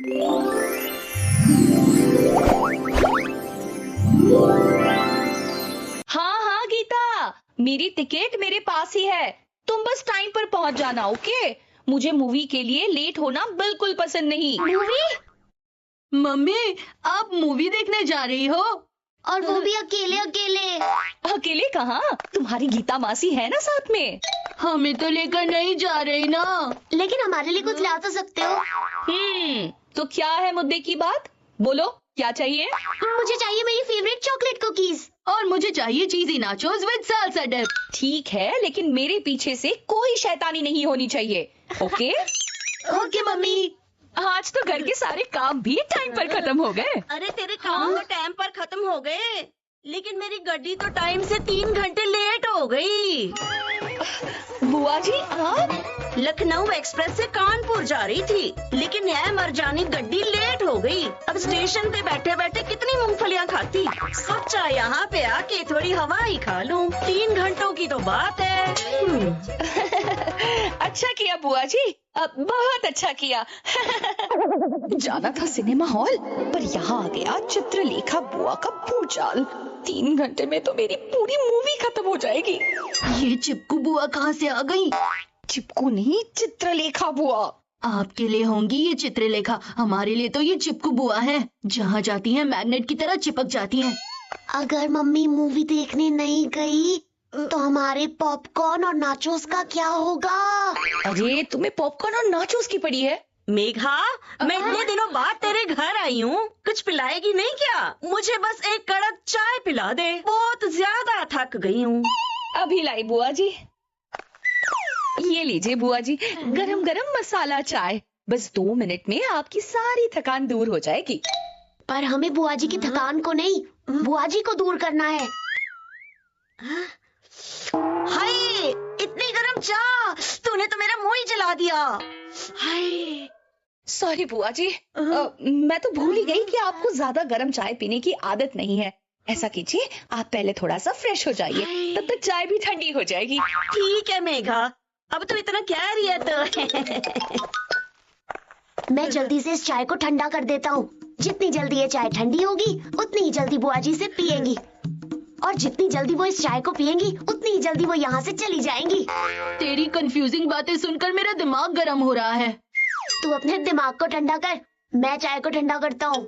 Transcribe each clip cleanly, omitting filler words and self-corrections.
हाँ हाँ गीता, मेरी टिकट मेरे पास ही है। तुम बस टाइम पर पहुंच जाना, ओके? मुझे मूवी के लिए लेट होना बिल्कुल पसंद नहीं। मूवी? मम्मी, आप मूवी देखने जा रही हो? और वो भी अकेले अकेले? अकेले कहाँ? तुम्हारी गीता मासी है ना साथ में। हमें तो लेकर नहीं जा रही ना। लेकिन हमारे लिए कुछ ला तो सकते हो। तो क्या है मुद्दे की बात? बोलो, क्या चाहिए? मुझे चाहिए मेरी फेवरेट चॉकलेट कुकीज। और मुझे चाहिए चीजी नाचोस विद साल्सा डिप। ठीक है, लेकिन मेरे पीछे से कोई शैतानी नहीं होनी चाहिए, ओके? Okay mummy. आज तो घर के सारे काम भी टाइम पर खत्म हो गए। अरे तेरे काम तो टाइम पर खत्म हो गए, लेकिन मेरी गाड़ी तो टाइम से 3 घंटे लेट हो गई। बुआ जी आप? लखनऊ एक्सप्रेस से कानपुर जा रही थी, लेकिन यह मरजानी गड्डी लेट हो गई। अब स्टेशन पे बैठे बैठे कितनी मूंगफलियां खाती, सोचा यहाँ पे आके थोड़ी हवा ही खा लूं। 3 घंटों की तो बात है। अच्छा किया बुआ जी, बहुत अच्छा किया। जाना था सिनेमा हॉल, पर यहाँ आ गया चित्रलेखा बुआ का भूचाल। 3 घंटे में तो मेरी पूरी मूवी खत्म हो जाएगी। ये चिपकू बुआ कहाँ से आ गई? चिपकू नहीं, चित्रलेखा बुआ। आपके लिए होंगी ये चित्रलेखा, हमारे लिए तो ये चिपकू बुआ है। जहाँ जाती हैं मैग्नेट की तरह चिपक जाती हैं। अगर मम्मी मूवी देखने नहीं गई तो हमारे पॉपकॉर्न और नाचोस का क्या होगा? अरे तुम्हें पॉपकॉर्न और नाचोस की पड़ी है? मेघा, मैं इतने दिनों बाद तेरे घर आई हूँ, कुछ पिलाएगी नहीं क्या? मुझे बस एक कड़क चाय पिला दे, बहुत ज्यादा थक गई हूँ। अभी लाई बुआ जी। ये लीजिए बुआ जी, गरम गरम मसाला चाय। बस 2 मिनट में आपकी सारी थकान दूर हो जाएगी। पर हमें बुआ जी की थकान को नहीं, बुआ जी को दूर करना है। हाय, इतनी गरम चाय, तूने तो मेरा मुंह ही जला दिया। हाय, सॉरी बुआ जी, मैं तो भूल ही गई कि आपको ज्यादा गर्म चाय पीने की आदत नहीं है। ऐसा कीजिए, आप पहले थोड़ा सा फ्रेश हो जाइए, तब तक चाय भी ठंडी हो जाएगी। ठीक है मेघा, अब तो इतना क्या रही है तो। मैं जल्दी से इस चाय को ठंडा कर देता हूँ। जितनी जल्दी ये चाय ठंडी होगी, उतनी ही जल्दी बुआ जी इसे पिएंगी। और जितनी जल्दी वो इस चाय को पिएंगी, उतनी ही जल्दी वो यहाँ से चली जाएंगी। तेरी कंफ्यूजिंग बातें सुनकर मेरा दिमाग गर्म हो रहा है। तू अपने दिमाग को ठंडा कर, मैं चाय को ठंडा करता हूँ।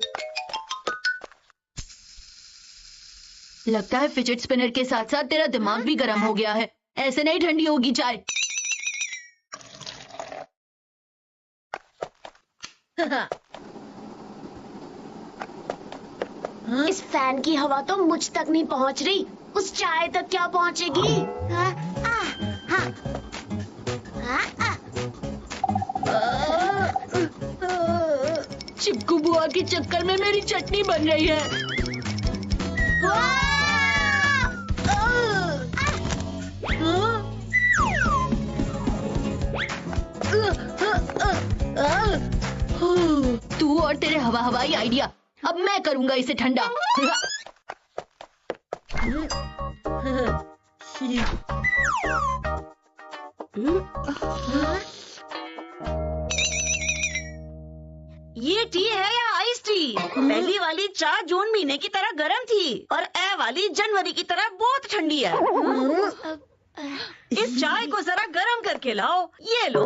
लगता है फिजेट स्पिनर के साथ साथ तेरा दिमाग भी गर्म हो गया है। ऐसे नहीं ठंडी होगी चाय। इस फैन की हवा तो मुझ तक नहीं पहुँच रही, उस चाय तक क्या पहुँचेगी? चिपकू बुआ के चक्कर में मेरी चटनी बन रही है। तू और तेरे हवाई आइडिया, अब मैं करूंगा इसे ठंडा। ये टी है या आइस टी? पहली वाली चाय जून महीने की तरह गर्म थी और ए वाली जनवरी की तरह बहुत ठंडी है। इस चाय को जरा गर्म करके लाओ, ये लो।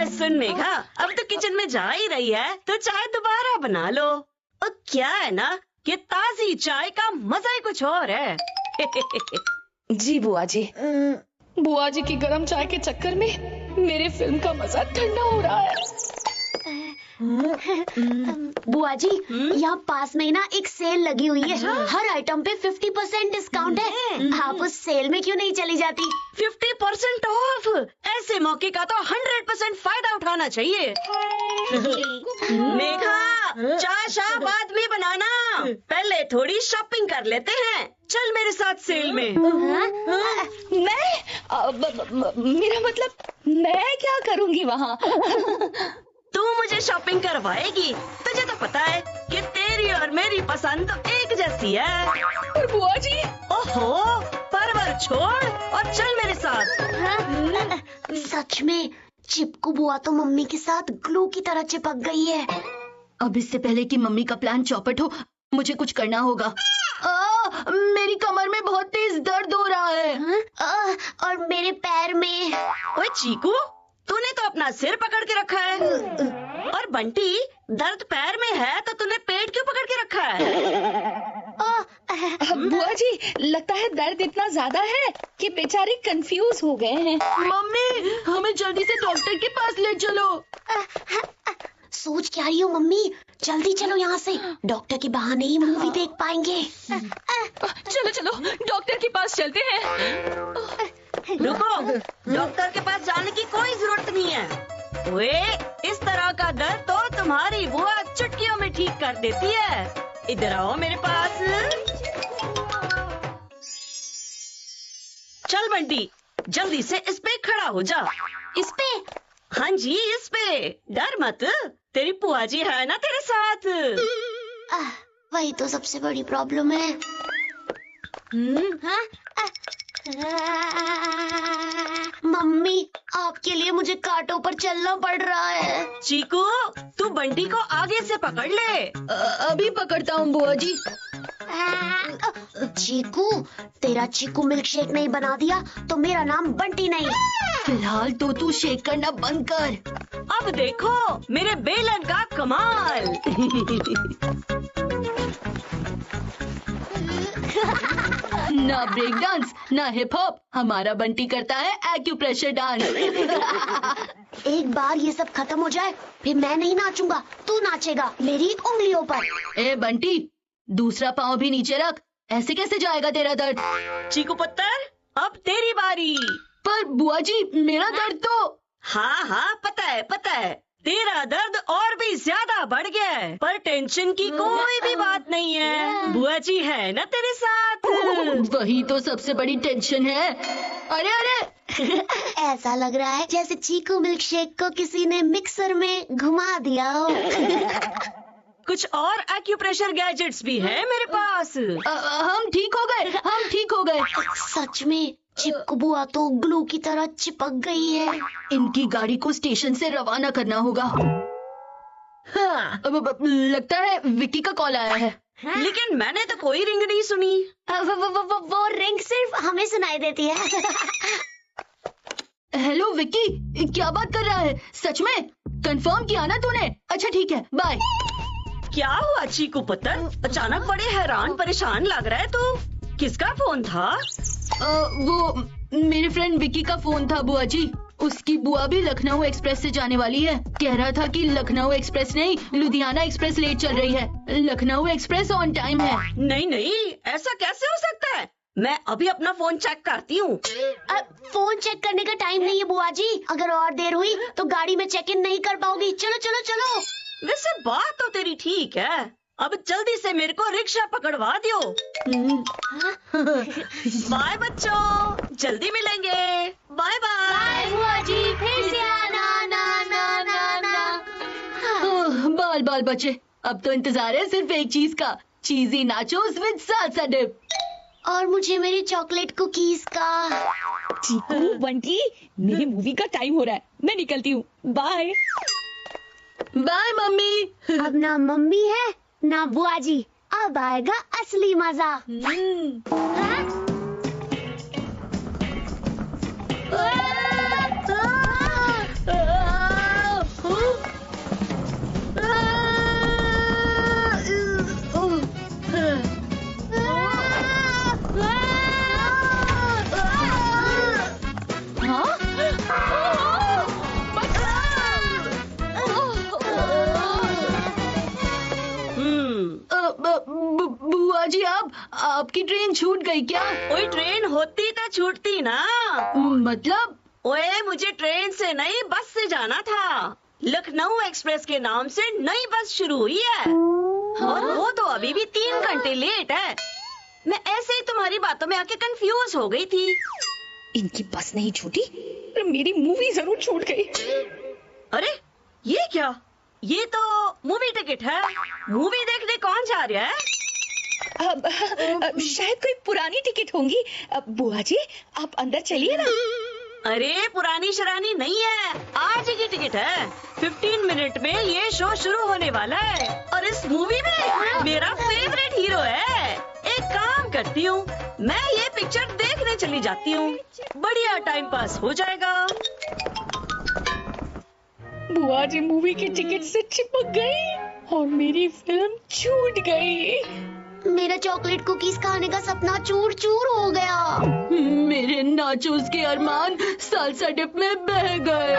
सुन मेघा, अब तो किचन में जा ही रही है तो चाय दोबारा बना लो। और क्या है ना कि ताजी चाय का मजा ही कुछ और है। जी बुआ जी। बुआ जी की गर्म चाय के चक्कर में मेरे फिल्म का मजा ठंडा हो रहा है। बुआ जी, यहाँ पास में ही ना एक सेल लगी हुई है। हर आइटम पे 50% डिस्काउंट है। आप उस सेल में क्यों नहीं चली जाती? 50% ऑफ? ऐसे मौके का तो 100% फायदा उठाना चाहिए। मेघा, चाय शाह बाद में बनाना, पहले थोड़ी शॉपिंग कर लेते हैं। चल मेरे साथ सेल में। मेरा मतलब मैं क्या करूँगी वहाँ? तू मुझे शॉपिंग करवाएगी? तुझे तो पता है कि तेरी और मेरी पसंद तो एक जैसी है। पर बुआ जी। ओहो, परवर छोड़ और चल मेरे साथ। सच में चिपकू बुआ तो मम्मी के साथ ग्लू की तरह चिपक गई है। अब इससे पहले कि मम्मी का प्लान चौपट हो, मुझे कुछ करना होगा। मेरी कमर में बहुत तेज दर्द हो रहा है। और मेरे पैर में। ओए चीकू, तूने तो अपना सिर पकड़ के रखा है। और बंटी, दर्द पैर में है तो तूने पेट क्यों पकड़ के रखा है? बुआ जी, लगता है दर्द इतना ज्यादा है कि बेचारे कंफ्यूज हो गए हैं। मम्मी, हमें जल्दी से डॉक्टर के पास ले चलो। सोच क्या रही हो मम्मी? जल्दी चलो यहाँ से, डॉक्टर के बहाने ही मूवी देख पाएंगे। चलो चलो, डॉक्टर के पास चलते हैं। रुको, डॉक्टर के पास जाने की कोई जरूरत नहीं है। ओए, इस तरह का दर्द तो तुम्हारी बुआ चुटकियों में ठीक कर देती है। इधर आओ मेरे पास। चल बंटी, जल्दी से इस पे खड़ा हो जा। इस पे? हाँ जी, इस पे। डर मत, तेरी बुआ जी है ना तेरे साथ। वही तो सबसे बड़ी प्रॉब्लम है। मम्मी, आपके लिए मुझे कांटों पर चलना पड़ रहा है। चीकू, तू बंटी को आगे से पकड़ ले। अभी पकड़ता हूँ बुआ जी। चीकू, तेरा चीकू मिल्क शेक नहीं बना दिया तो मेरा नाम बंटी नहीं। फिलहाल तो तू शेक करना बंद कर। अब देखो मेरे बेलन का कमाल। ना ब्रेक डांस, ना हिप हॉप, हमारा बंटी करता है एक्यूप्रेशर डांस। एक बार ये सब खत्म हो जाए, फिर मैं नहीं नाचूंगा, तू नाचेगा मेरी उंगलियों पर। ए बंटी, दूसरा पाँव भी नीचे रख। ऐसे कैसे जाएगा तेरा दर्द? चीकू पुत्र, अब तेरी बारी। पर बुआ जी, मेरा दर्द तो। हाँ हाँ, पता है, तेरा दर्द और भी ज्यादा बढ़ गया है, पर टेंशन की कोई भी बात नहीं है। बुआ जी है ना तेरे साथ। वही तो सबसे बड़ी टेंशन है। अरे अरे, ऐसा लग रहा है जैसे चीकू मिल्क शेक को किसी ने मिक्सर में घुमा दिया हो। कुछ और एक्यूप्रेशर गैजेट्स भी है मेरे पास। हम ठीक हो गए। सच में चिपकू बुआ तो ग्लू की तरह चिपक गई है। इनकी गाड़ी को स्टेशन से रवाना करना होगा। हाँ, लगता है विक्की का कॉल आया है। लेकिन मैंने तो कोई रिंग नहीं सुनी। वो रिंग सिर्फ हमें सुनाई देती है। हेलो विक्की, क्या बात कर रहा है? सच में कंफर्म किया ना तूने? अच्छा ठीक है, बाय। क्या हुआ चीकू पुत्र, अचानक बड़े हैरान परेशान लग रहा है तू। किसका फोन था? वो मेरे फ्रेंड विक्की का फोन था बुआ जी। उसकी बुआ भी लखनऊ एक्सप्रेस से जाने वाली है। कह रहा था कि लखनऊ एक्सप्रेस नहीं, लुधियाना एक्सप्रेस लेट चल रही है। लखनऊ एक्सप्रेस ऑन टाइम है। नहीं, ऐसा कैसे हो सकता है? मैं अभी अपना फोन चेक करती हूँ। फोन चेक करने का टाइम नहीं है बुआ जी। अगर और देर हुई तो गाड़ी में चेक इन नहीं कर पाओगी। चलो। वैसे बात तो तेरी ठीक है। अब जल्दी से मेरे को रिक्शा पकड़वा दियो। बाय बच्चों, जल्दी मिलेंगे। Bye bye. बुआ जी, फिर से आना। बाल बचे। अब तो इंतजार है सिर्फ एक चीज का, चीजी नाचोस विद सालसा डिप। और मुझे मेरी चॉकलेट कुकीज का। चीकू, बंटी, मेरी मूवी का टाइम हो रहा है, मैं निकलती हूँ। Bye bye mummy. अब ना मम्मी है ना बुआ जी, अब आएगा असली मजा। बुआ जी, आपकी ट्रेन छूट गई क्या? कोई ट्रेन होती तो छूटती ना। मतलब? ओए, मुझे ट्रेन से नहीं बस से जाना था। लखनऊ एक्सप्रेस के नाम से नई बस शुरू हुई है। और वो तो अभी भी 3 घंटे लेट है। मैं ऐसे ही तुम्हारी बातों में आके कंफ्यूज हो गई थी। इनकी बस नहीं छूटी, पर मेरी मूवी जरूर छूट गई। अरे ये क्या? ये तो मूवी टिकट है। मूवी देखने कौन जा रहा है? शायद कोई पुरानी टिकट होंगी। बुआ जी, आप अंदर चलिए ना। अरे पुरानी शरानी नहीं है, आज ही की टिकट है। 15 मिनट में ये शो शुरू होने वाला है और इस मूवी में मेरा फेवरेट हीरो है। एक काम करती हूँ, मैं ये पिक्चर देखने चली जाती हूँ, बढ़िया टाइम पास हो जाएगा। बुआ जी मूवी की टिकट से चिपक गई और मेरी फिल्म छूट गई। मेरा चॉकलेट कुकीज खाने का सपना चूर चूर हो गया। मेरे नाचोस के अरमान सालसा डिप में बह गए।